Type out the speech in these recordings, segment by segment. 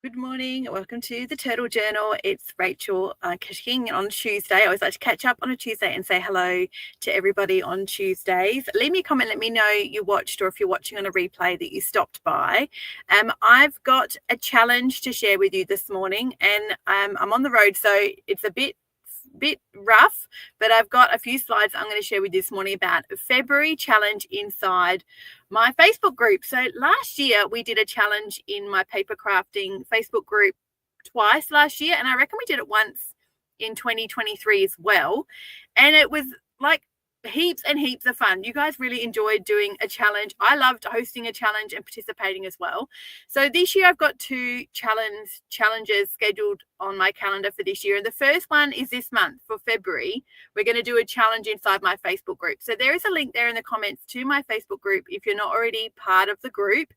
Good morning. Welcome to the Turtle Journal. It's Rachel King on Tuesday. I always like to catch up on a Tuesday and say hello to everybody on Tuesdays. Leave me a comment. Let me know you watched, or if you're watching on a replay that you stopped by. I've got a challenge to share with you this morning, and I'm on the road, so it's a bit rough, but I've got a few slides I'm going to share with you this morning about February challenge inside my Facebook group. So last year we did a challenge in my paper crafting Facebook group twice last year, and I reckon we did it once in 2023 as well, and it was like heaps and heaps of fun. You guys really enjoyed doing a challenge. I loved hosting a challenge and participating as well. So this year I've got two challenges scheduled on my calendar for this year. And the first one is this month for February. We're going to do a challenge inside my Facebook group. So there is a link there in the comments to my Facebook group if you're not already part of the group.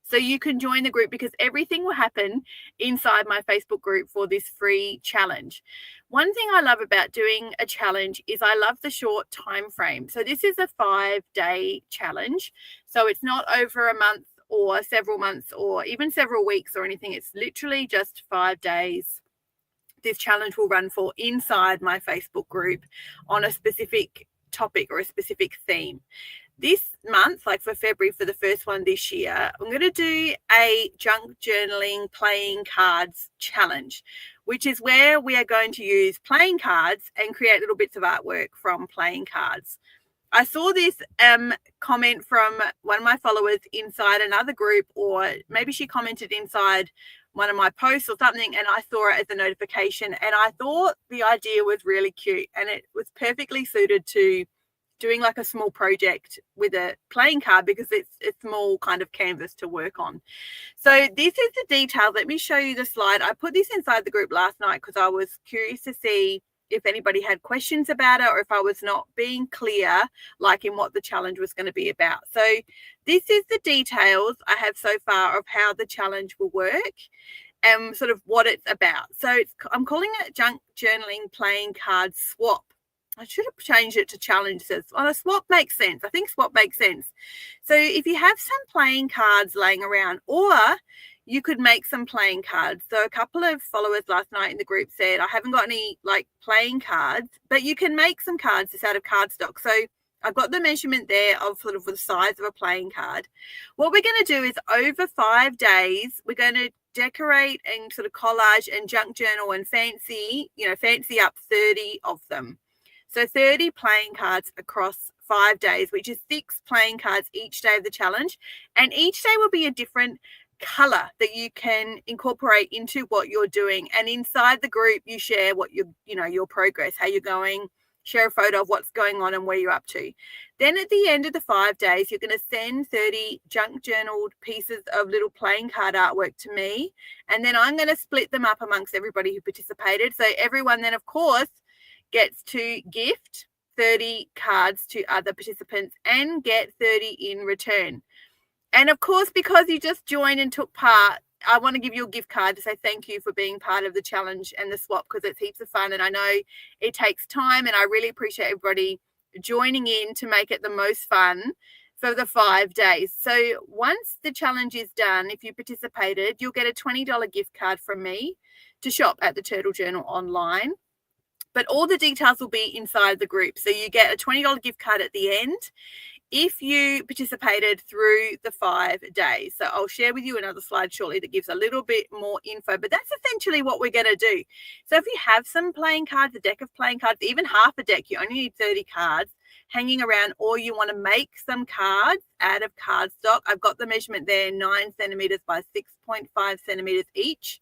So you can join the group, because everything will happen inside my Facebook group for this free challenge. One thing I love about doing a challenge is I love the short time frame. So this is a 5-day challenge. So it's not over a month or several months or even several weeks or anything. It's literally just 5 days. This challenge will run for inside my Facebook group on a specific topic or a specific theme. This month, like for February, for the first one this year, I'm going to do a junk journaling playing cards challenge, which is where we are going to use playing cards and create little bits of artwork from playing cards. I saw this comment from one of my followers inside another group, or maybe she commented inside one of my posts or something, and I saw it as a notification, and I thought the idea was really cute, and it was perfectly suited to doing like a small project with a playing card, because it's a small kind of canvas to work on. So this is the detail. Let me show you the slide. I put this inside the group last night because I was curious to see if anybody had questions about it, or if I was not being clear, like in what the challenge was going to be about. So this is the details I have so far of how the challenge will work and sort of what it's about. So I'm calling it junk journaling playing card swap. I should have changed it to challenges. Well, a swap makes sense. I think swap makes sense. So if you have some playing cards laying around, or you could make some playing cards. So a couple of followers last night in the group said, I haven't got any like playing cards, but you can make some cards just out of cardstock. So I've got the measurement there of sort of the size of a playing card. What we're going to do is over 5 days, we're going to decorate and sort of collage and junk journal and fancy up 30 of them. So 30 playing cards across 5 days, which is 6 playing cards each day of the challenge. And each day will be a different color that you can incorporate into what you're doing. And inside the group, you share what your progress, how you're going, share a photo of what's going on and where you're up to. Then at the end of the 5 days, you're going to send 30 junk journaled pieces of little playing card artwork to me. And then I'm going to split them up amongst everybody who participated. So everyone then, of course, gets to gift 30 cards to other participants and get 30 in return. And of course, because you just joined and took part, I want to give you a gift card to say thank you for being part of the challenge and the swap, because it's heaps of fun. And I know it takes time, and I really appreciate everybody joining in to make it the most fun for the 5 days. So once the challenge is done, if you participated, you'll get a $20 gift card from me to shop at the Turtle Journal online. But all the details will be inside the group. So you get a $20 gift card at the end if you participated through the 5 days. So I'll share with you another slide shortly that gives a little bit more info, but that's essentially what we're going to do. So if you have some playing cards, a deck of playing cards, even half a deck, you only need 30 cards hanging around, or you want to make some cards out of cardstock. I've got the measurement there, 9 centimeters by 6.5 centimeters each.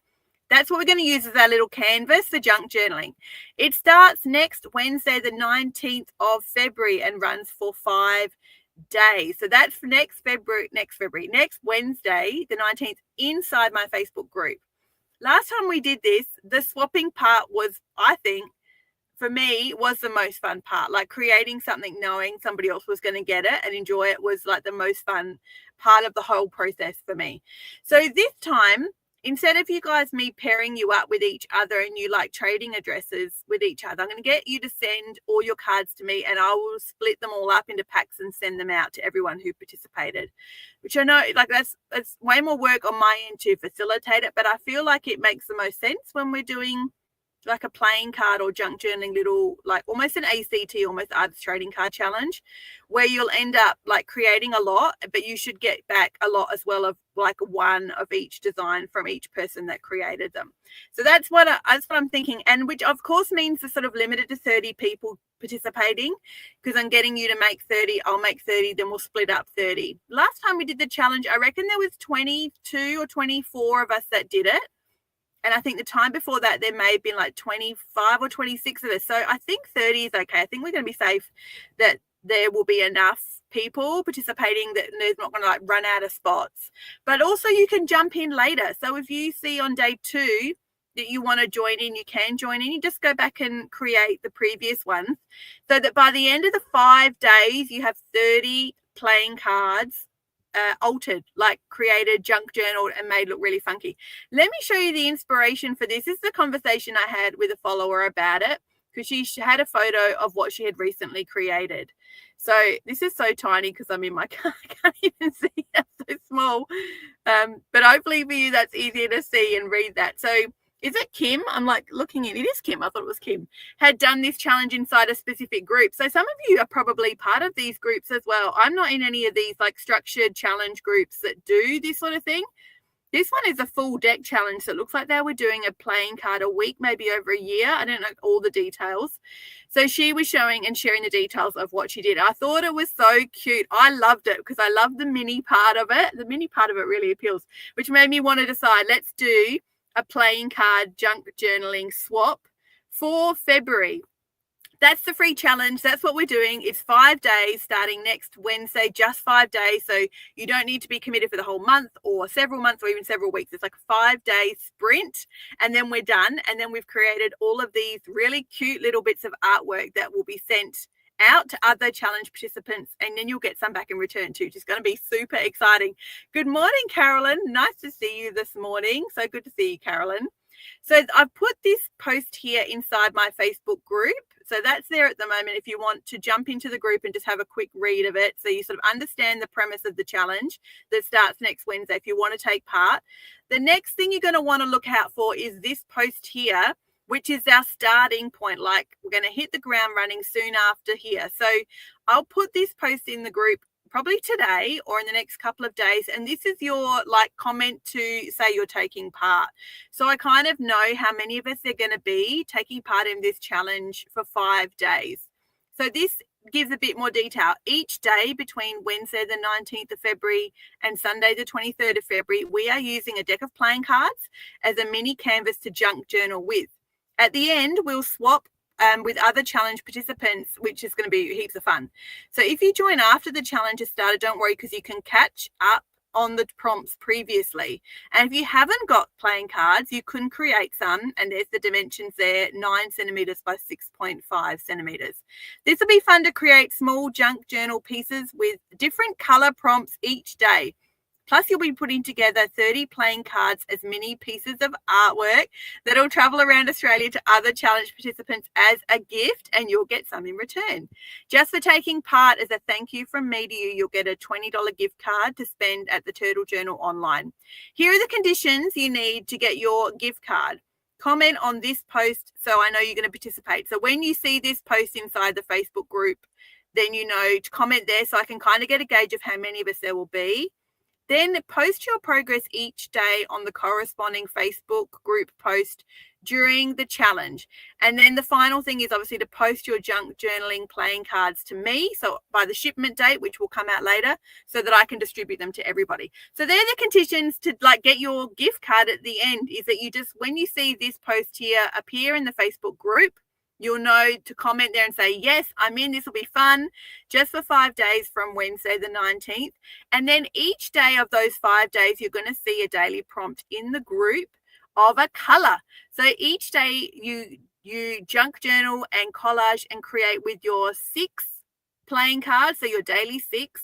That's what we're going to use as our little canvas for junk journaling. It starts next Wednesday, the 19th of February, and runs for 5 days. So that's for next Wednesday, the 19th, inside my Facebook group. Last time we did this, the swapping part was, I think, for me, was the most fun part. Like creating something, knowing somebody else was going to get it and enjoy it, was like the most fun part of the whole process for me. So this time, instead of you guys me pairing you up with each other and you like trading addresses with each other, I'm going to get you to send all your cards to me and I will split them all up into packs and send them out to everyone who participated, which I know like that's way more work on my end to facilitate it, but I feel like it makes the most sense when we're doing like a playing card or junk journaling little, like almost an ACT, almost artist trading card challenge, where you'll end up like creating a lot, but you should get back a lot as well of like one of each design from each person that created them. So that's what I'm thinking, and which of course means the sort of limited to 30 people participating, because I'm getting you to make 30. I'll make 30, then we'll split up 30. Last time we did the challenge, I reckon there was 22 or 24 of us that did it. And I think the time before that, there may have been like 25 or 26 of us. So I think 30 is okay. I think we're going to be safe that there will be enough people participating that there's not going to like run out of spots. But also you can jump in later. So if you see on day 2 that you want to join in, you can join in. You just go back and create the previous ones so that by the end of the 5 days, you have 30 playing cards altered, like created, junk journaled, and made look really funky. Let me show you the inspiration for this. This is the conversation I had with a follower about it, because she had a photo of what she had recently created. So this is so tiny because I'm in my car. I can't even see. That's so small. But hopefully for you, that's easier to see and read that. So is it Kim? I'm like looking in. It is Kim. I thought it was Kim. Had done this challenge inside a specific group. So some of you are probably part of these groups as well. I'm not in any of these like structured challenge groups that do this sort of thing. This one is a full deck challenge. So it looks like they were doing a playing card a week, maybe over a year. I don't know all the details. So she was showing and sharing the details of what she did. I thought it was so cute. I loved it because I love the mini part of it. The mini part of it really appeals, which made me want to decide, let's do a playing card junk journaling swap for February. That's the free challenge. That's what we're doing. It's 5 days starting next Wednesday, just 5 days. So you don't need to be committed for the whole month or several months or even several weeks. It's like a 5-day sprint and then we're done. And then we've created all of these really cute little bits of artwork that will be sent out to other challenge participants, and then you'll get some back in return too, which is going to be super exciting. Good morning, Carolyn. Nice to see you this morning. So good to see you, Carolyn. So I've put this post here inside my Facebook group. So that's there at the moment if you want to jump into the group and just have a quick read of it, so you sort of understand the premise of the challenge that starts next Wednesday if you want to take part. The next thing you're going to want to look out for is this post here, which is our starting point. Like we're going to hit the ground running soon after here. So I'll put this post in the group probably today or in the next couple of days. And this is your like comment to say you're taking part. So I kind of know how many of us are going to be taking part in this challenge for 5 days. So this gives a bit more detail. Each day between Wednesday the 19th of February and Sunday the 23rd of February, we are using a deck of playing cards as a mini canvas to junk journal with. At the end, we'll swap with other challenge participants, which is going to be heaps of fun. So if you join after the challenge has started, don't worry, because you can catch up on the prompts previously. And if you haven't got playing cards, you can create some, and there's the dimensions there, 9 centimeters by 6.5 centimeters. This will be fun to create small junk journal pieces with different color prompts each day. Plus, you'll be putting together 30 playing cards as mini pieces of artwork that will travel around Australia to other challenge participants as a gift, and you'll get some in return. Just for taking part, as a thank you from me to you, you'll get a $20 gift card to spend at the Turtle Journal online. Here are the conditions you need to get your gift card. Comment on this post so I know you're going to participate. So when you see this post inside the Facebook group, then you know to comment there so I can kind of get a gauge of how many of us there will be. Then post your progress each day on the corresponding Facebook group post during the challenge. And then the final thing is obviously to post your junk journaling playing cards to me. So by the shipment date, which will come out later, so that I can distribute them to everybody. So they're the conditions to like get your gift card at the end, is that you just, when you see this post here appear in the Facebook group, you'll know to comment there and say, yes, I'm in, this will be fun, just for 5 days from Wednesday the 19th. And then each day of those 5 days, you're going to see a daily prompt in the group of a color. So each day you junk journal and collage and create with your 6 playing cards, so your daily 6.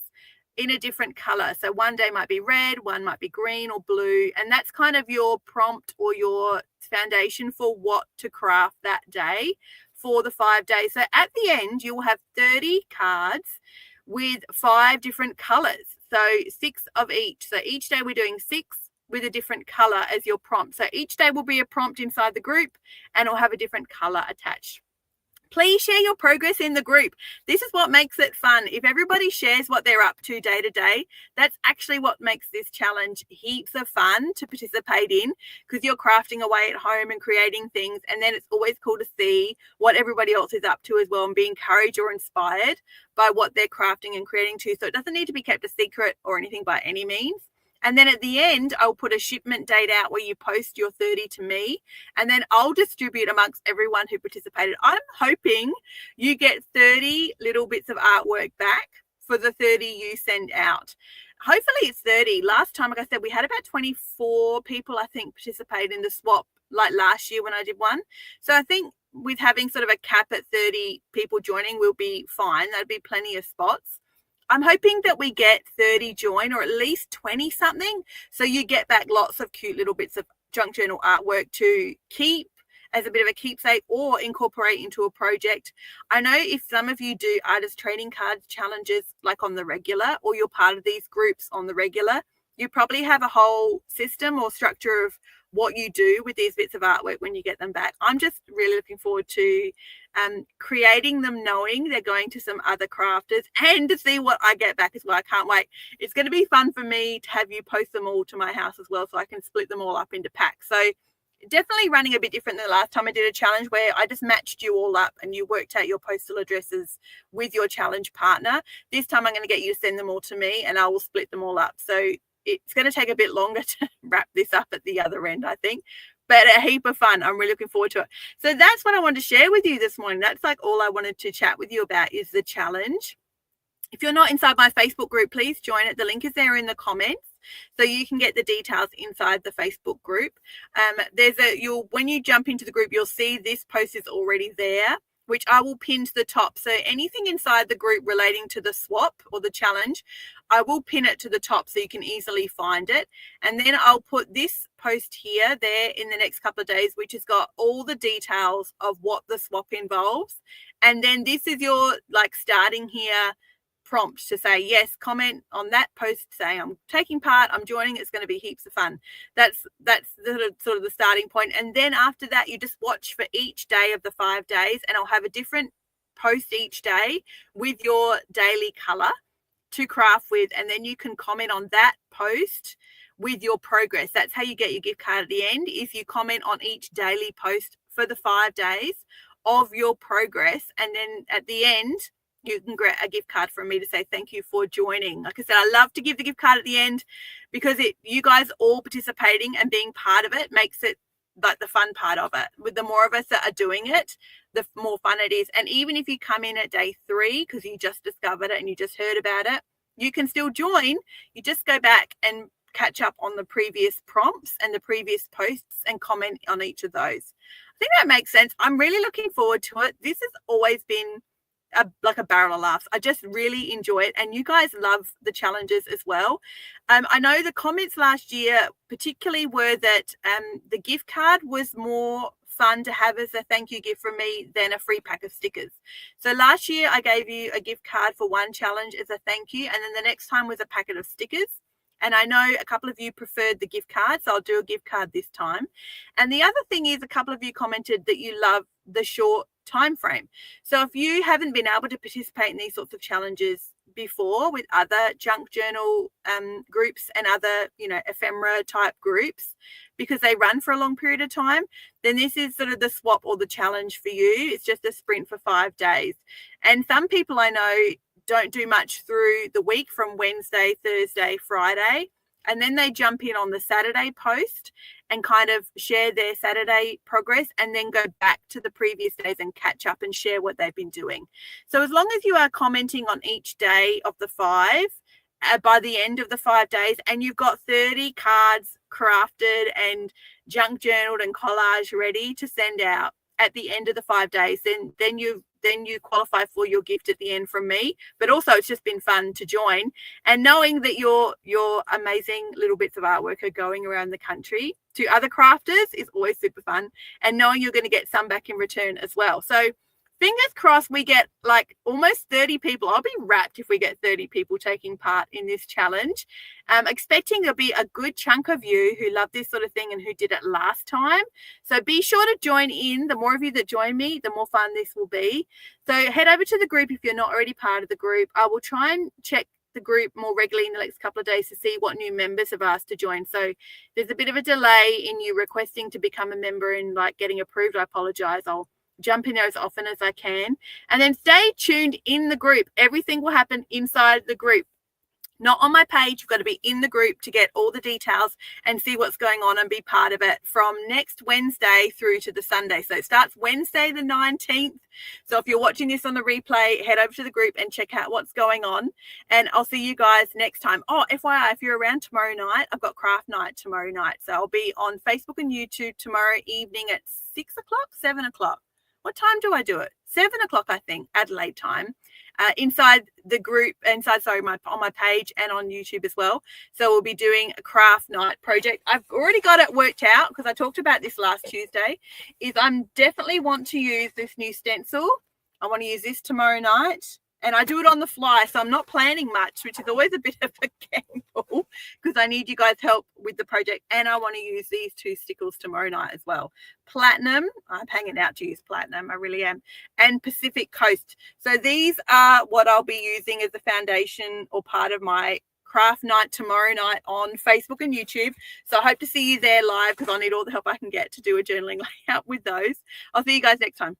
in a different color. So one day might be red, one might be green or blue. And that's kind of your prompt or your foundation for what to craft that day for the 5 days. So at the end, you'll have 30 cards with 5 different colors. So 6 of each. So each day we're doing 6 with a different color as your prompt. So each day will be a prompt inside the group and it'll have a different color attached. Please share your progress in the group. This is what makes it fun. If everybody shares what they're up to day to day, that's actually what makes this challenge heaps of fun to participate in, because you're crafting away at home and creating things. And then it's always cool to see what everybody else is up to as well and be encouraged or inspired by what they're crafting and creating too. So it doesn't need to be kept a secret or anything by any means. And then at the end, I'll put a shipment date out where you post your 30 to me, and then I'll distribute amongst everyone who participated. I'm hoping you get 30 little bits of artwork back for the 30 you send out. Hopefully it's 30. Last time, like I said, we had about 24 people, I think, participate in the swap like last year when I did one. So I think with having sort of a cap at 30 people joining, we'll be fine. That'd be plenty of spots. I'm hoping that we get 30 join, or at least 20 something. So you get back lots of cute little bits of junk journal artwork to keep as a bit of a keepsake or incorporate into a project. I know if some of you do artist trading cards challenges like on the regular, or you're part of these groups on the regular, you probably have a whole system or structure of what you do with these bits of artwork when you get them back. I'm just really looking forward to creating them, knowing they're going to some other crafters, and to see what I get back as well. I can't wait. It's going to be fun for me to have you post them all to my house as well, so I can split them all up into packs. So definitely running a bit different than the last time I did a challenge where I just matched you all up and you worked out your postal addresses with your challenge partner. This time I'm going to get you to send them all to me and I will split them all up. So it's going to take a bit longer to wrap this up at the other end, I think, but a heap of fun. I'm really looking forward to it. So that's what I wanted to share with you this morning. That's like all I wanted to chat with you about is the challenge. If you're not inside my Facebook group, please join it. The link is there in the comments, so you can get the details inside the Facebook group. When you jump into the group, you'll see this post is already there, which I will pin to the top. So anything inside the group relating to the swap or the challenge, I will pin it to the top so you can easily find it. And then I'll put this post here, there in the next couple of days, which has got all the details of what the swap involves. And then this is your like starting here prompt to say, yes, comment on that post saying I'm taking part, I'm joining, it's going to be heaps of fun. That's sort of the starting point. And then after that, you just watch for each day of the 5 days, and I'll have a different post each day with your daily color to craft with, and then you can comment on that post with your progress. That's how you get your gift card at the end. If you comment on each daily post for the 5 days of your progress, and then at the end you can get a gift card from me to say thank you for joining. Like I said, I love to give the gift card at the end because you guys all participating and being part of it makes it like the fun part of it. With the more of us that are doing it, the more fun it is. And even if you come in at day 3 because you just discovered it and you just heard about it, you can still join. You just go back and catch up on the previous prompts and the previous posts and comment on each of those. I think that makes sense. I'm really looking forward to it. This has always been like a barrel of laughs. I just really enjoy it, and you guys love the challenges as well. I know the comments last year particularly were that the gift card was more fun to have as a thank you gift from me than a free pack of stickers. So last year I gave you a gift card for one challenge as a thank you, and then the next time was a packet of stickers. And I know a couple of you preferred the gift card, so I'll do a gift card this time. And the other thing is, a couple of you commented that you love the short time frame. So if you haven't been able to participate in these sorts of challenges before with other junk journal groups and other, ephemera type groups, because they run for a long period of time, then this is sort of the swap or the challenge for you. It's just a sprint for 5 days. And some people I know don't do much through the week from Wednesday, Thursday, Friday, and then they jump in on the Saturday post and kind of share their Saturday progress, and then go back to the previous days and catch up and share what they've been doing. So as long as you are commenting on each day of the 5, by the end of the 5 days, and you've got 30 cards crafted and junk journaled and collage ready to send out, at the end of the 5 days, then you qualify for your gift at the end from me. But also it's just been fun to join, and knowing that your amazing little bits of artwork are going around the country to other crafters is always super fun, and knowing you're going to get some back in return as well. So fingers crossed we get like almost 30 people. I'll be wrapped if we get 30 people taking part in this challenge. Expecting there'll be a good chunk of you who love this sort of thing and who did it last time. So be sure to join in. The more of you that join me, the more fun this will be. So head over to the group if you're not already part of the group. I will try and check the group more regularly in the next couple of days to see what new members have asked to join. So there's a bit of a delay in you requesting to become a member and like getting approved. I apologize. I'll jump in there as often as I can, and then stay tuned in the group. Everything will happen inside the group, not on my page. You've got to be in the group to get all the details and see what's going on and be part of it from next Wednesday through to the Sunday. So it starts Wednesday the 19th. So if you're watching this on the replay, head over to the group and check out what's going on, and I'll see you guys next time. Oh, FYI, if you're around tomorrow night, I've got craft night tomorrow night. So I'll be on Facebook and YouTube tomorrow evening at 6 o'clock, 7 o'clock. What time do I do it? 7 o'clock, I think, Adelaide time, inside the group, on my page and on YouTube as well. So we'll be doing a craft night project. I've already got it worked out because I talked about this last Tuesday, is I'm definitely want to use this new stencil. I want to use this tomorrow night. And I do it on the fly, so I'm not planning much, which is always a bit of a gamble because I need you guys' help with the project. And I want to use these 2 stickers tomorrow night as well. Platinum, I'm hanging out to use platinum, I really am, and Pacific Coast. So these are what I'll be using as the foundation or part of my craft night tomorrow night on Facebook and YouTube. So I hope to see you there live because I need all the help I can get to do a journaling layout with those. I'll see you guys next time.